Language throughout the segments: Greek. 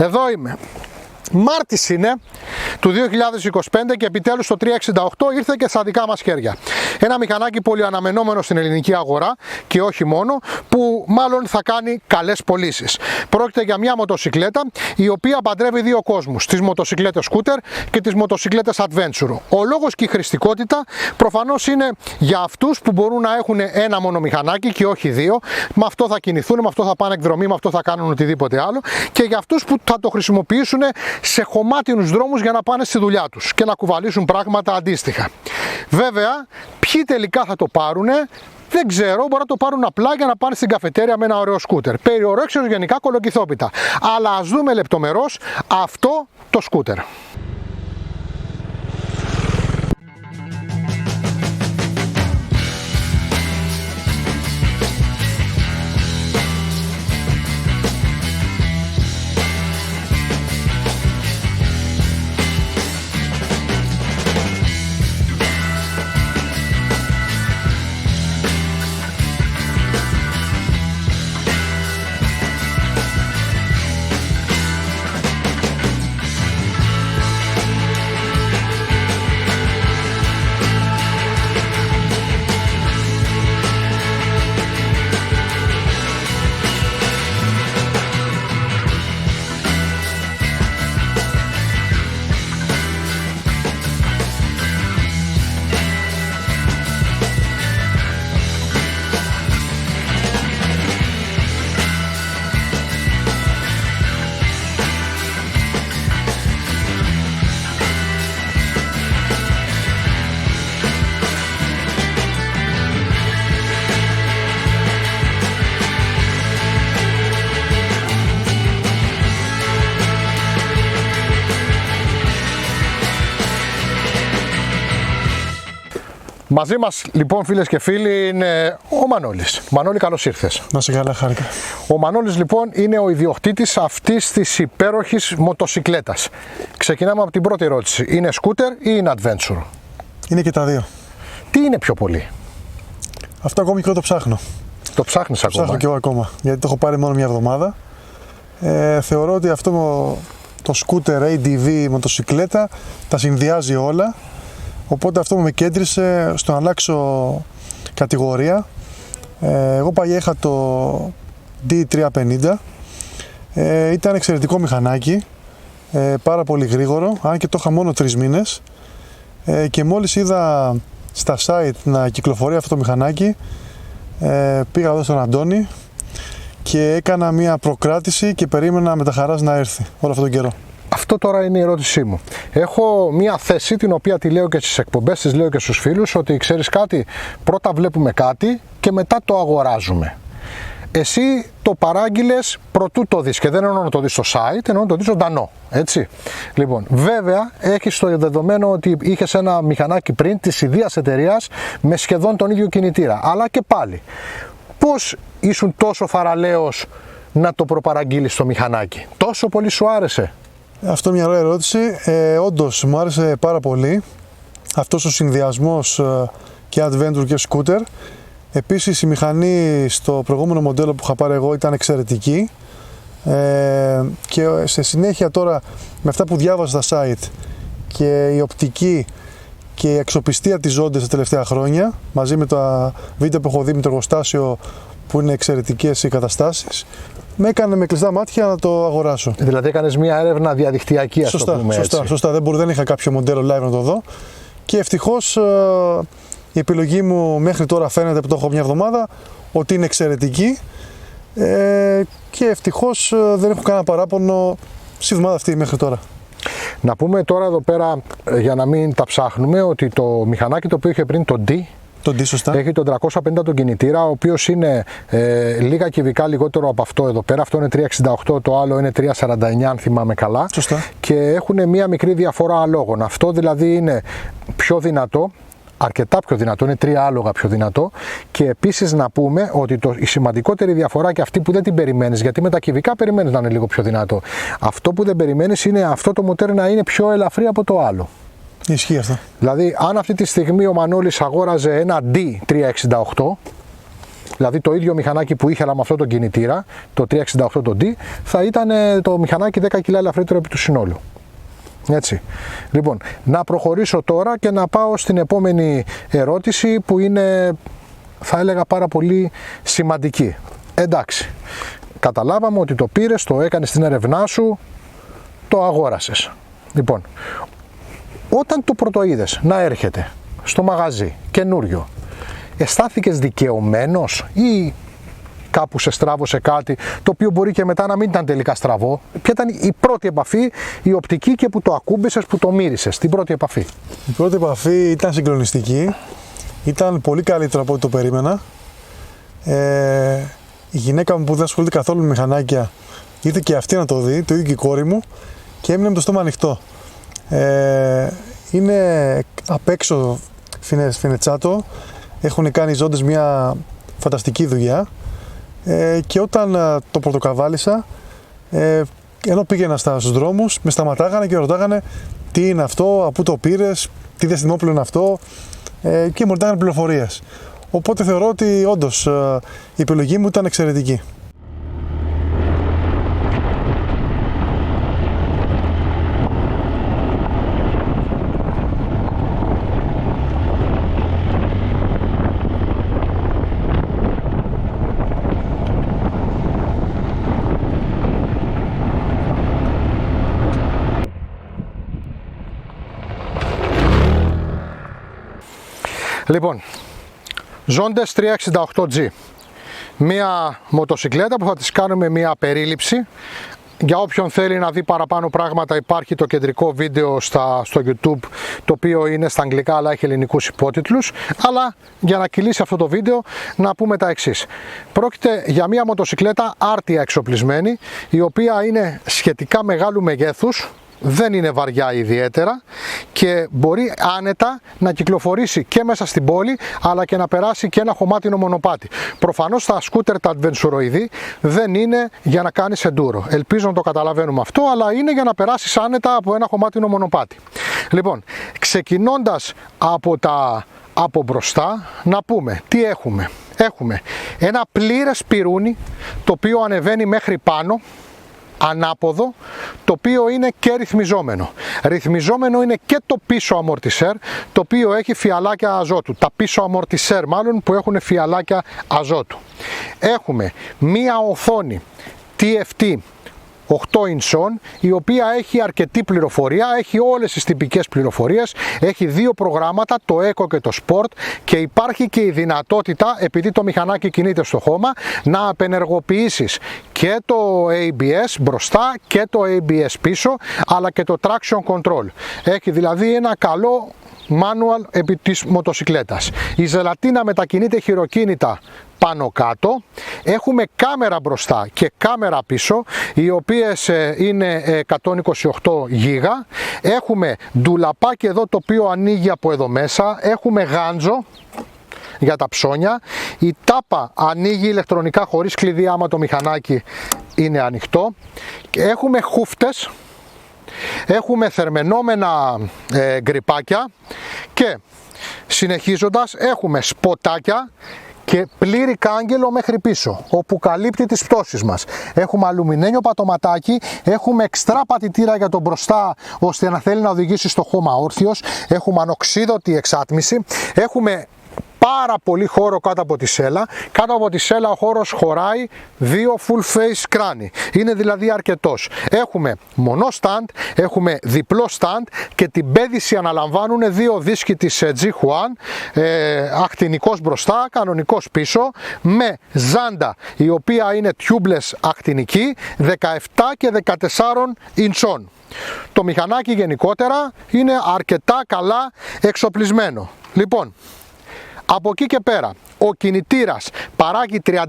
Εδώ είμαι. Μάρτης είναι του 2025 και επιτέλους το 368 ήρθε και στα δικά μας χέρια. Ένα μηχανάκι πολύ αναμενόμενο στην ελληνική αγορά και όχι μόνο, που μάλλον θα κάνει καλές πωλήσεις. Πρόκειται για μια μοτοσικλέτα η οποία παντρεύει δύο κόσμους, τις μοτοσικλέτες scooter και τις μοτοσικλέτες adventure. Ο λόγος και η χρηστικότητα προφανώς είναι για αυτούς που μπορούν να έχουν ένα μόνο μηχανάκι και όχι δύο. Με αυτό θα κινηθούν, με αυτό θα πάνε εκδρομή, με αυτό θα κάνουν οτιδήποτε άλλο, και για αυτούς που θα το χρησιμοποιήσουν σε χωμάτινους δρόμους για να πάνε στη δουλειά τους και να κουβαλήσουν πράγματα αντίστοιχα. Βέβαια, ποιοι τελικά θα το πάρουνε, δεν ξέρω, μπορεί να το πάρουν απλά για να πάνε στην καφετέρια με ένα ωραίο σκούτερ. Περιορέξεως γενικά κολοκυθόπιτα. Αλλά ας δούμε λεπτομερώς αυτό το σκούτερ. Μαζί μας λοιπόν, φίλες και φίλοι, είναι ο Μανώλης. Μανώλη, καλώς ήρθες. Να σε καλά, χάρηκα. Ο Μανώλης λοιπόν είναι ο ιδιοκτήτης αυτής της υπέροχης μοτοσικλέτας. Ξεκινάμε από την πρώτη ερώτηση. Είναι scooter ή είναι adventure? Είναι και τα δύο. Τι είναι πιο πολύ? Αυτό ακόμα μικρό το ψάχνω. Το ψάχνεις ακόμα? Ψάχνω και εγώ ακόμα, γιατί το έχω πάρει μόνο μια εβδομάδα. Θεωρώ ότι αυτό το scooter ADV μοτοσικλέτα τα συνδυάζει όλα. Οπότε αυτό με κέντρισε στο να αλλάξω κατηγορία. Εγώ παλιά είχα το D350. Ήταν εξαιρετικό μηχανάκι, πάρα πολύ γρήγορο, αν και το είχα μόνο 3 μήνες. Και μόλις είδα στα site να κυκλοφορεί αυτό το μηχανάκι, πήγα εδώ στον Αντώνη και έκανα μια προκράτηση και περίμενα με τα χαράς να έρθει όλο αυτόν τον καιρό. Αυτό τώρα είναι η ερώτησή μου. Έχω μία θέση την οποία τη λέω και στις εκπομπές, τις λέω και στους φίλους, ότι ξέρεις κάτι, πρώτα βλέπουμε κάτι και μετά το αγοράζουμε. Εσύ το παράγγειλες προτού το δεις, και δεν εννοώ να το δεις στο site, εννοώ να το δεις ζωντανό, έτσι. Λοιπόν, βέβαια έχεις το δεδομένο ότι είχες ένα μηχανάκι πριν της ιδίας εταιρείας με σχεδόν τον ίδιο κινητήρα, αλλά και πάλι πώς ήσουν τόσο θαραλέος να το προπαραγγείλεις το μηχανάκι? Τόσο πολύ σου άρεσε? Αυτό είναι μια ωραία ερώτηση. Όντως μου άρεσε πάρα πολύ αυτός ο συνδυασμός και adventure και scooter. Επίσης η μηχανή στο προηγούμενο μοντέλο που είχα πάρει εγώ ήταν εξαιρετική, και σε συνέχεια τώρα με αυτά που διάβαζα στα site και η οπτική και η αξιοπιστία της Zondes τα τελευταία χρόνια, μαζί με τα βίντεο που έχω δει με το εργοστάσιο που είναι εξαιρετικές οι καταστάσεις, με έκανε με κλειστά μάτια να το αγοράσω. Δηλαδή έκανες μια έρευνα διαδικτυακή, ας το πούμε έτσι. Σωστά. Δεν είχα κάποιο μοντέλο live να το δω, και ευτυχώς η επιλογή μου μέχρι τώρα φαίνεται, που το έχω μια εβδομάδα, ότι είναι εξαιρετική, και ευτυχώς δεν έχω κανένα παράπονο στη εβδομάδα αυτή μέχρι τώρα. Να πούμε τώρα εδώ πέρα, για να μην τα ψάχνουμε, ότι το μηχανάκι το οποίο είχε πριν, το D, έχει τον 350 τον κινητήρα, ο οποίος είναι λίγα κυβικά λιγότερο από αυτό εδώ πέρα. Αυτό είναι 368, το άλλο είναι 349 αν θυμάμαι καλά. Σωστά. Και έχουν μία μικρή διαφορά αλόγων. Αυτό δηλαδή είναι πιο δυνατό, αρκετά πιο δυνατό, είναι 3 άλογα πιο δυνατό. Και επίσης να πούμε ότι η σημαντικότερη διαφορά, και αυτή που δεν την περιμένεις, γιατί με τα κυβικά περιμένεις να είναι λίγο πιο δυνατό, αυτό που δεν περιμένεις είναι αυτό το μοτέρ να είναι πιο ελαφρύ από το άλλο. Ισχύει αυτό. Δηλαδή, αν αυτή τη στιγμή ο Μανώλης αγόραζε ένα D368, Δηλαδή το ίδιο μηχανάκι που είχε αλλά με αυτό τον κινητήρα, το 368 το D, θα ήταν το μηχανάκι 10 κιλά ελαφρύτερο επί του συνόλου. Έτσι. Λοιπόν, να προχωρήσω τώρα και να πάω στην επόμενη ερώτηση που είναι, θα έλεγα, πάρα πολύ σημαντική. Εντάξει, καταλάβαμε ότι το πήρες, το έκανες την έρευνά σου, το αγόρασες. Λοιπόν, όταν το πρωτοείδες να έρχεται στο μαγαζί καινούριο, αισθάνθηκες δικαιωμένος ή κάπου σε στράβωσε κάτι το οποίο μπορεί και μετά να μην ήταν τελικά στραβό? Ποια ήταν η πρώτη επαφή, η οπτική, και που το ακούμπησες, που το μύρισες, την πρώτη επαφή? Η πρώτη επαφή ήταν συγκλονιστική, ήταν πολύ καλύτερο από ό,τι το περίμενα. Η γυναίκα μου που δεν ασχολείται καθόλου με μηχανάκια ήρθε και αυτή να το δει, το ίδιο και η κόρη μου, και έμεινε με το στόμα ανοιχτό. Είναι απ' έξω φινετσάτο, έχουν κάνει οι ζώντες μια φανταστική δουλειά, και όταν το πρωτοκαβάλισα, ενώ πήγαινα στους δρόμους, με σταματάγανε και ρωτάγανε τι είναι αυτό, από πού το πήρες, τι διαστημόπλαιο είναι αυτό, και μου ρωτάγανε πληροφορίες. Οπότε θεωρώ ότι όντως η επιλογή μου ήταν εξαιρετική. Λοιπόν, Ζόντες 368G, μία μοτοσικλέτα που θα της κάνουμε μία περίληψη. Για όποιον θέλει να δει παραπάνω πράγματα, υπάρχει το κεντρικό βίντεο στο YouTube, το οποίο είναι στα αγγλικά αλλά έχει ελληνικούς υπότιτλους. Αλλά για να κυλήσει αυτό το βίντεο, να πούμε τα εξής. Πρόκειται για μία μοτοσικλέτα άρτια εξοπλισμένη, η οποία είναι σχετικά μεγάλου μεγέθους, δεν είναι βαριά ιδιαίτερα και μπορεί άνετα να κυκλοφορήσει και μέσα στην πόλη, αλλά και να περάσει και ένα χωμάτινο μονοπάτι. Προφανώς τα σκούτερ τα adventuroειδή δεν είναι για να κάνεις enduro. Ελπίζω να το καταλαβαίνουμε αυτό, αλλά είναι για να περάσεις άνετα από ένα χωμάτινο μονοπάτι. Λοιπόν, ξεκινώντας από μπροστά, να πούμε τι έχουμε. Έχουμε ένα πλήρες πιρούνι, το οποίο ανεβαίνει μέχρι πάνω, ανάποδο, το οποίο είναι και ρυθμιζόμενο. Ρυθμιζόμενο είναι και το πίσω αμορτισέρ, το οποίο έχει φιαλάκια αζότου. Τα πίσω αμορτισέρ μάλλον που έχουν φιαλάκια αζότου. Έχουμε μία οθόνη TFT 8 ιντσών, η οποία έχει αρκετή πληροφορία, έχει όλες τις τυπικές πληροφορίες, έχει δύο προγράμματα, το Eco και το Sport, και υπάρχει και η δυνατότητα, επειδή το μηχανάκι κινείται στο χώμα, να απενεργοποιήσεις και το ABS μπροστά και το ABS πίσω, αλλά και το Traction Control. Έχει δηλαδή ένα καλό manual επί της μοτοσικλέτας. Η ζελατίνα μετακινείται χειροκίνητα πάνω κάτω. Έχουμε κάμερα μπροστά και κάμερα πίσω, οι οποίες είναι 128 γίγα. Έχουμε ντουλαπάκι εδώ, το οποίο ανοίγει από εδώ μέσα. Έχουμε γάντζο για τα ψώνια. Η τάπα ανοίγει ηλεκτρονικά χωρίς κλειδί άμα το μηχανάκι είναι ανοιχτό. Έχουμε χούφτες. Έχουμε θερμαινόμενα γκριπάκια και συνεχίζοντας έχουμε σποτάκια και πλήρη κάγκελο μέχρι πίσω, όπου καλύπτει τις πτώσεις μας. Έχουμε αλουμινένιο πατωματάκι, έχουμε εξτρά πατητήρα για τον μπροστά, ώστε να θέλει να οδηγήσει στο χώμα όρθιος, έχουμε ανοξίδωτη εξάτμιση, έχουμε πάρα πολύ χώρο κάτω από τη σέλα. Κάτω από τη σέλα ο χώρος χωράει δύο full face κράνη. Είναι δηλαδή αρκετός. Έχουμε μονό stand, έχουμε διπλό stand και την πέδηση αναλαμβάνουν δύο δίσκοι της G1, ακτινικός μπροστά, κανονικός πίσω, με ζάντα η οποία είναι tubeless ακτινική, 17 και 14 ιντσών. Το μηχανάκι γενικότερα είναι αρκετά καλά εξοπλισμένο. Λοιπόν, από εκεί και πέρα, ο κινητήρας παράγει 39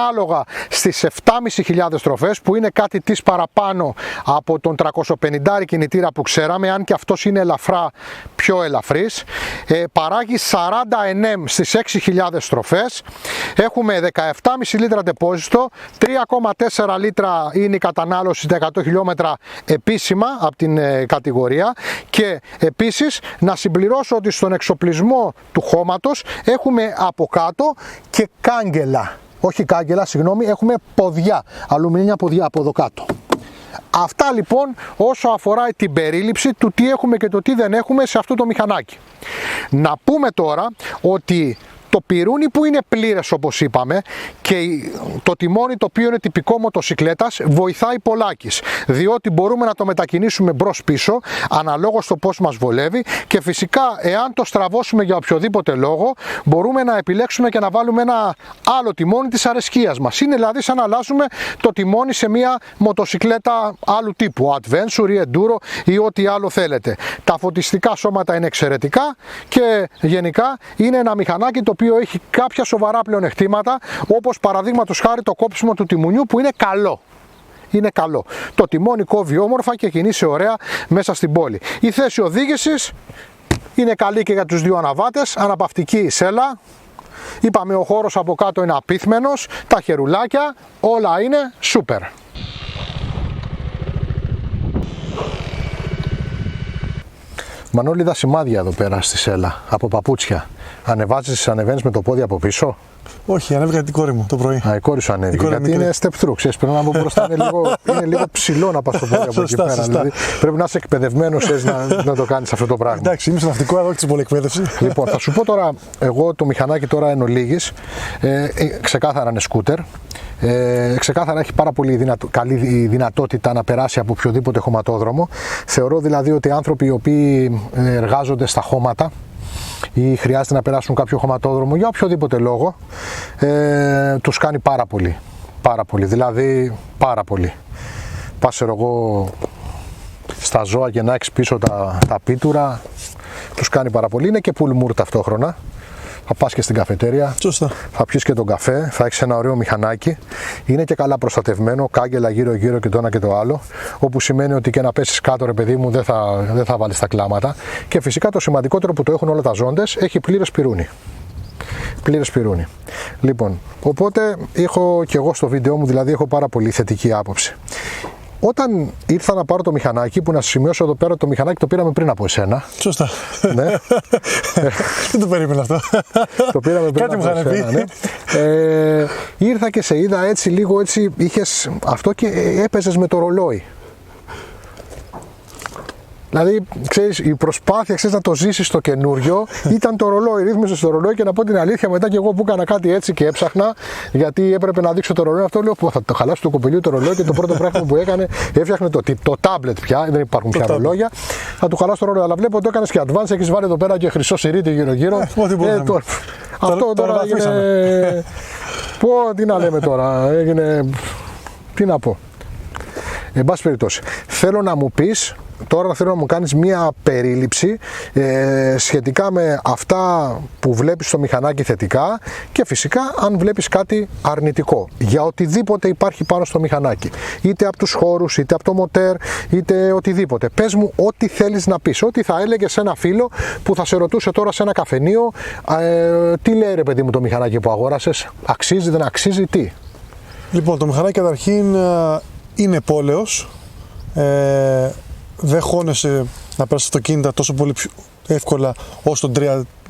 άλογα στις 7.500 στροφές, που είναι κάτι της παραπάνω από τον 350 κινητήρα που ξέραμε, αν και αυτός είναι ελαφρά πιο ελαφρύς. Παράγει 40 Nm στις 6.000 στροφές. Έχουμε 17,5 λίτρα ντεπόζιτο, 3,4 λίτρα είναι η κατανάλωση στα 100 χιλιόμετρα επίσημα από την κατηγορία. Και επίσης να συμπληρώσω ότι στον εξοπλισμό του χώματος έχουμε από κάτω κάτω και κάγκελα. Όχι κάγκελα, συγγνώμη, έχουμε ποδιά, αλουμινία ποδιά από εδώ κάτω. Αυτά λοιπόν όσο αφορά την περίληψη του τι έχουμε και το τι δεν έχουμε σε αυτό το μηχανάκι. Να πούμε τώρα ότι το πιρούνι που είναι πλήρες όπως είπαμε και το τιμόνι το οποίο είναι τυπικό μοτοσικλέτας βοηθάει πολλάκις, διότι μπορούμε να το μετακινήσουμε μπρος πίσω αναλόγως το πώς μας βολεύει και φυσικά εάν το στραβώσουμε για οποιοδήποτε λόγο μπορούμε να επιλέξουμε και να βάλουμε ένα άλλο τιμόνι της αρεσκίας μας. Είναι δηλαδή σαν να αλλάζουμε το τιμόνι σε μια μοτοσικλέτα άλλου τύπου, adventure ή enduro ή ό,τι άλλο θέλετε. Τα φωτιστικά σώματα είναι εξαιρετικά και γενικά είναι ένα μηχανάκι το οποίο έχει κάποια σοβαρά πλεονεκτήματα, όπως παραδείγματος χάρη το κόψιμο του τιμουνιού που είναι καλό. Είναι καλό. Το τιμόνι κόβει όμορφα και κινείσαι ωραία μέσα στην πόλη. Η θέση οδήγησης είναι καλή και για τους δύο αναβάτες, αναπαυτική η σέλα. Είπαμε ο χώρος από κάτω είναι απίθμενος, τα χερουλάκια, όλα είναι σούπερ. Μανώλη, είδα σημάδια εδώ πέρα στη σέλα από παπούτσια. Ανεβαίνεις με το πόδι από πίσω. Όχι, ανέβηκα την κόρη μου το πρωί. Α, η κόρη σου ανέβηκε. Γιατί είναι step through. Ξέρεις, πρέπει να μπω μπροστά. Είναι λίγο ψηλό να πας το πόδι από εκεί πέρα. Δηλαδή, πρέπει να είσαι εκπαιδευμένος να το κάνεις αυτό το πράγμα. Εντάξει, είμαι στο ναυτικό, εδώ έχεις πολύ εκπαίδευση. Λοιπόν, θα σου πω τώρα, εγώ το μηχανάκι τώρα εν ολίγης, ξεκάθαρα είναι σκούτερ. Ξεκάθαρα έχει πάρα πολύ καλή δυνατότητα να περάσει από οποιοδήποτε χωματόδρομο. Θεωρώ δηλαδή ότι άνθρωποι οι οποίοι εργάζονται στα χώματα ή χρειάζεται να περάσουν κάποιο χωματόδρομο για οποιοδήποτε λόγο, τους κάνει πάρα πολύ. Πάρα πολύ, δηλαδή πάρα πολύ. Πας εγώ στα ζώα και να έχεις πίσω τα πίτουρα, τους κάνει πάρα πολύ. Είναι και πουλμούρ ταυτόχρονα. Θα πας και στην καφετέρια, σωστά, θα πιεις και τον καφέ, θα έχεις ένα ωραίο μηχανάκι. Είναι και καλά προστατευμένο, κάγκελα γύρω-γύρω και το ένα και το άλλο. Όπου σημαίνει ότι και να πέσεις κάτω, ρε παιδί μου, δεν θα βάλεις τα κλάματα. Και φυσικά το σημαντικότερο που το έχουν όλα τα ζώντες, έχει πλήρες πιρούνι. Πλήρες πιρούνι. Λοιπόν, οπότε έχω και εγώ στο βίντεο μου, δηλαδή έχω πάρα πολύ θετική άποψη. Όταν ήρθα να πάρω το μηχανάκι, που να σας σημειώσω εδώ πέρα, το μηχανάκι το πήραμε πριν από εσένα. Σωστά. Ναι. Δεν το περίμενα αυτό. Το πήραμε πριν Κάτι από εσένα, ναι. Ήρθα και σε είδα έτσι λίγο έτσι, είχες αυτό και έπαιζες με το ρολόι. Δηλαδή, ξέρεις, η προσπάθεια να το ζήσεις το καινούριο ήταν το ρολόι. Ρύθμισες το ρολόι και να πω την αλήθεια, μετά και εγώ που έκανα κάτι έτσι και έψαχνα, γιατί έπρεπε να δείξω το ρολόι αυτό, λέω θα το χαλάσω το κοπελιού το ρολόι και το πρώτο πράγμα που έκανε, έφτιαχνε το tablet πια, δεν υπάρχουν πια ρολόγια. Θα του χαλάσω το ρολόι. Αλλά βλέπω ότι το έκανες και advance, έχεις βάλει εδώ πέρα και χρυσό σιρίτι γύρω-γύρω. Αυτό τώρα έγινε. Τι να λέμε τώρα, έγινε. Τι να πω. Εν πάση περιπτώσει, θέλω να μου πεις. Τώρα θέλω να μου κάνεις μία περίληψη σχετικά με αυτά που βλέπεις στο μηχανάκι θετικά και φυσικά αν βλέπεις κάτι αρνητικό για οτιδήποτε υπάρχει πάνω στο μηχανάκι. Είτε από τους χώρους, είτε από το μοτέρ, είτε οτιδήποτε. Πες μου ό,τι θέλεις να πεις. Ό,τι θα έλεγες σε ένα φίλο που θα σε ρωτούσε τώρα σε ένα καφενείο τι λέει ρε παιδί μου το μηχανάκι που αγόρασες, αξίζει, δεν αξίζει, τι. Λοιπόν, το μηχανάκι καταρχήν είναι πόλεως. Δεν χώνεσαι να περάσει αυτοκίνητα τόσο πολύ πιο εύκολα όσο το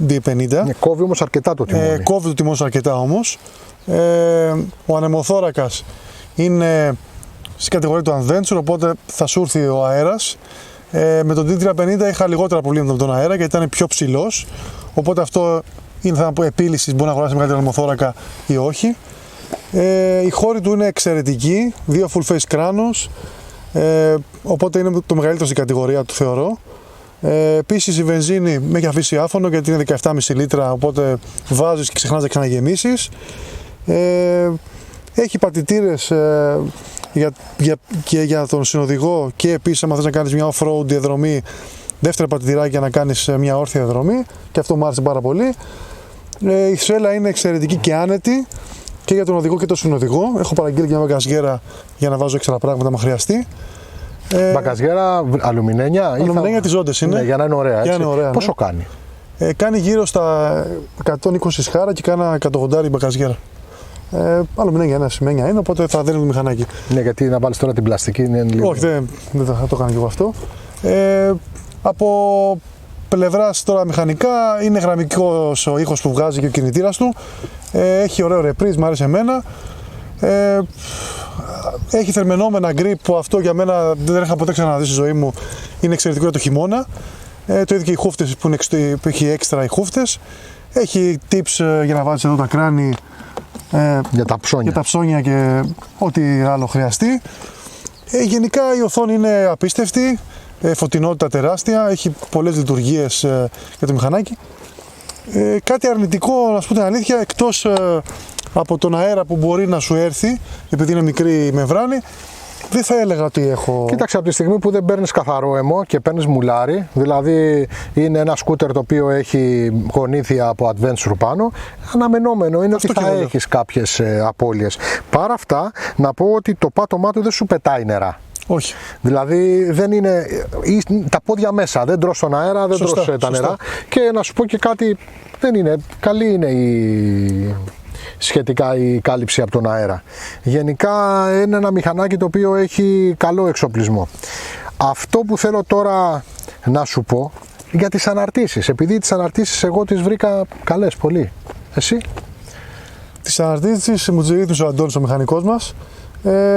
3D50. Κόβει όμως αρκετά το τιμόνι. Κόβει το τιμόνι αρκετά όμως. Ο ανεμοθώρακας είναι στην κατηγορία του Adventure, οπότε θα σου έρθει ο αέρας. Με τον D350 είχα λιγότερα προβλήματα με τον αέρα γιατί ήταν πιο ψηλός. Οπότε αυτό είναι θέμα επίλυσης, μπορεί να αγοράσει μεγαλύτερο ανεμοθώρακα ή όχι. Η χώρη του είναι εξαιρετική, 2 full face κράνος. Οπότε είναι το μεγαλύτερο στην κατηγορία του θεωρώ. Επίσης η βενζίνη με έχει αφήσει άφωνο γιατί είναι 17,5 λίτρα, οπότε βάζεις και ξεχνάς να ξαναγεμίσεις. Έχει πατητήρες για τον συνοδηγό και επίσης άμα θες να κάνεις μια off-road διαδρομή, δεύτερα πατητηράκι για να κάνεις μια όρθια διαδρομή και αυτό μου άρεσε πάρα πολύ. Η σέλα είναι εξαιρετική και άνετη και για τον οδηγό και τον συνοδηγό. Έχω παραγγείλει και μια μπαγκαζιέρα για να βάζω έξτρα πράγματα αν χρειαστεί. Μπαγκαζιέρα αλουμινένια. Αλουμινένια τις ζώντες είναι. Ναι, για να είναι ωραία. Έτσι. Είναι ωραία, πόσο κάνει? Κάνει γύρω στα 120 σχάρα και κάνα 180 μπαγκαζιέρα. Αλουμινένια ένα σημαίνια είναι, οπότε θα δίνει το μηχανάκι. Ναι, γιατί να βάλεις τώρα την πλαστική είναι λίγο. Όχι, δεν θα το κάνω κι εγώ αυτό. Από πλευράς τώρα μηχανικά είναι γραμμικός ο ήχος που βγάζει και ο κινητήρας του. Έχει ωραίο reprise, μου άρεσε εμένα. Έχει θερμαινόμενα grip που αυτό για μένα δεν είχα ποτέ ξαναδεί στη ζωή μου. Είναι εξαιρετικό για το χειμώνα. Το ίδιο και οι χούφτες που έχει έξτρα οι χούφτες. Έχει tips για να βάζεις εδώ τα κράνη για τα ψώνια και ό,τι άλλο χρειαστεί. Γενικά η οθόνη είναι απίστευτη, φωτεινότητα τεράστια, έχει πολλές λειτουργίες για το μηχανάκι. Κάτι αρνητικό, να σου πω την αλήθεια, εκτός από τον αέρα που μπορεί να σου έρθει, επειδή είναι μικρή η μεμβράνη, δεν θα έλεγα ότι έχω... Κοίταξε, από τη στιγμή που δεν παίρνεις καθαρό αιμό και παίρνεις μουλάρι, δηλαδή είναι ένα σκούτερ το οποίο έχει γονίδια από adventure πάνω, αναμενόμενο είναι ότι θα έχεις κάποιες απώλειες. Παρά αυτά, να πω ότι το πάτωμά του δεν σου πετάει νερά. Όχι. Δηλαδή δεν είναι τα πόδια μέσα, δεν τρως τον αέρα, δεν τρως τα νερά. Και να σου πω και κάτι, δεν είναι, καλή είναι σχετικά η κάλυψη από τον αέρα. Γενικά είναι ένα μηχανάκι το οποίο έχει καλό εξοπλισμό. Αυτό που θέλω τώρα να σου πω για τις αναρτήσεις, επειδή τις αναρτήσεις εγώ τις βρήκα καλές πολύ. Εσύ? Τις αναρτήσεις μου τις ο Αντώνης, ο μηχανικός μας.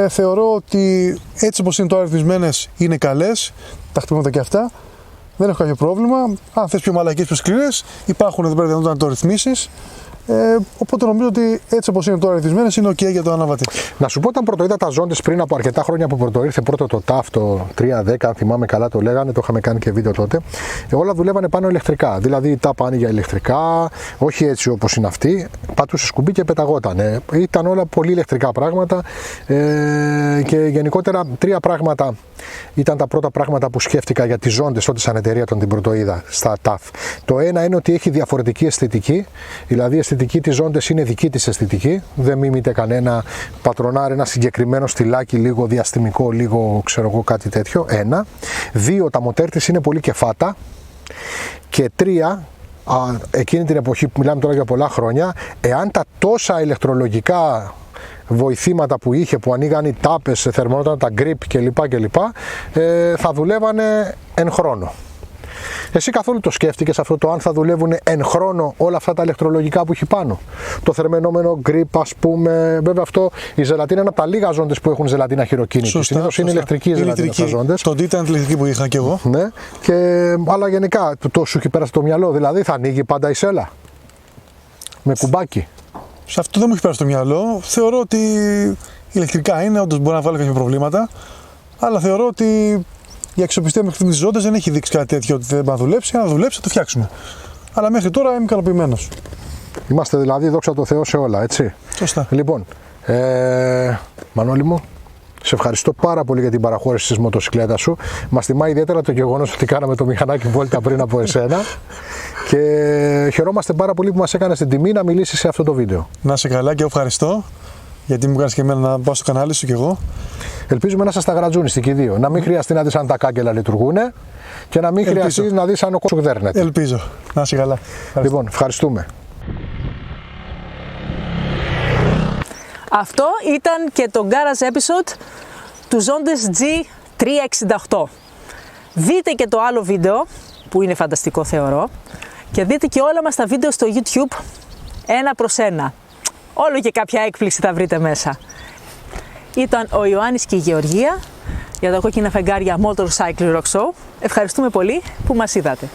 Θεωρώ ότι έτσι όπως είναι τώρα ρυθμισμένες είναι καλές, τα χτυπήματα και αυτά. Δεν έχω κάποιο πρόβλημα. Αν θες πιο μαλακές, πιο σκληρές, υπάρχουν εδώ πέρα να το ρυθμίσεις. Οπότε νομίζω ότι έτσι όπως είναι τώρα ρυθμισμένες είναι ok για το αναβατή. Να σου πω, όταν πρωτοείδα τα ζώντες πριν από αρκετά χρόνια που πρωτοήρθε πρώτο το TAF, το 310, αν θυμάμαι καλά το λέγανε, το είχαμε κάνει και βίντεο τότε, όλα δουλεύανε πάνω ηλεκτρικά. Δηλαδή τα πάνε για ηλεκτρικά, όχι έτσι όπως είναι αυτή, πατούσε κουμπί και πεταγότανε. Ήταν όλα πολύ ηλεκτρικά πράγματα και γενικότερα τρία πράγματα ήταν τα πρώτα πράγματα που σκέφτηκα για τις ζώντες όταν σαν εταιρεία την πρωτοείδα στα TAF. Το ένα είναι ότι έχει διαφορετική αισθητική, δηλαδή η αισθητική της ζώντες είναι δική της αισθητική, δεν μιμείται κανένα, πατρονάρει ένα συγκεκριμένο στυλάκι, λίγο διαστημικό, λίγο ξέρω εγώ κάτι τέτοιο. Ένα. Δύο, τα μοτέρ της είναι πολύ κεφάτα. Και τρία, εκείνη την εποχή που μιλάμε τώρα για πολλά χρόνια, εάν τα τόσα ηλεκτρολογικά βοηθήματα που είχε, που ανοίγαν οι τάπες, θερμονόταν τα grip κλπ, θα δουλεύανε εν χρόνο. Εσύ καθόλου το σκέφτηκες αυτό, το αν θα δουλεύουν εν χρόνο όλα αυτά τα ηλεκτρολογικά που έχει πάνω? Το θερμαινόμενο grip, ας πούμε. Βέβαια, αυτό η ζελατίνα είναι από τα λίγα ζώντες που έχουν ζελατίνα χειροκίνητη. Συνήθως είναι ηλεκτρική ζελατίνα στα ζώντες. Το D ήταν ηλεκτρική που είχα κι εγώ. Ναι, αλλά γενικά το σου έχει πέρασει το μυαλό, δηλαδή θα ανοίγει πάντα η σέλα με κουμπάκι? Σε αυτό δεν μου έχει πέρασει το μυαλό. Θεωρώ ότι ηλεκτρικά είναι, όντως μπορεί να βάλει κάποια προβλήματα. Αλλά θεωρώ ότι η αξιοπιστία μέχρι τις ζώντες δεν έχει δείξει κάτι τέτοιο ότι δεν θα δουλέψει. Αν δουλέψει, θα το φτιάξουμε. Αλλά μέχρι τώρα είμαι ικανοποιημένος. Είμαστε δηλαδή, δόξα τω Θεώ, σε όλα, έτσι. Σωστά. Λοιπόν, Μανώλη μου, σε ευχαριστώ πάρα πολύ για την παραχώρηση της μοτοσυκλέτας σου. Μας τιμά ιδιαίτερα το γεγονός ότι κάναμε το μηχανάκι βόλτα πριν από εσένα. Και χαιρόμαστε πάρα πολύ που μας έκανες την τιμή να μιλήσεις σε αυτό το βίντεο. Να είσαι καλά και ευχαριστώ, γιατί μου κάνεις και εμένα να πάω στο κανάλι σου κι εγώ. Ελπίζουμε να σας τα γρατζούνιστοι και οι δύο. Να μην χρειαστεί να δεις αν τα κάγκελα λειτουργούν και να μην χρειαστεί να δεις αν ο κόσμος δέρνεται. Ελπίζω. Να είσαι καλά. Λοιπόν, ευχαριστούμε. Αυτό ήταν και το Garage Episode του Zondes G368. Δείτε και το άλλο βίντεο που είναι φανταστικό θεωρώ και δείτε και όλα μας τα βίντεο στο YouTube ένα προς ένα. Όλο και κάποια έκπληξη θα βρείτε μέσα. Ήταν ο Ιωάννης και η Γεωργία για τα κόκκινα φεγγάρια Motorcycle Rock Show. Ευχαριστούμε πολύ που μας είδατε.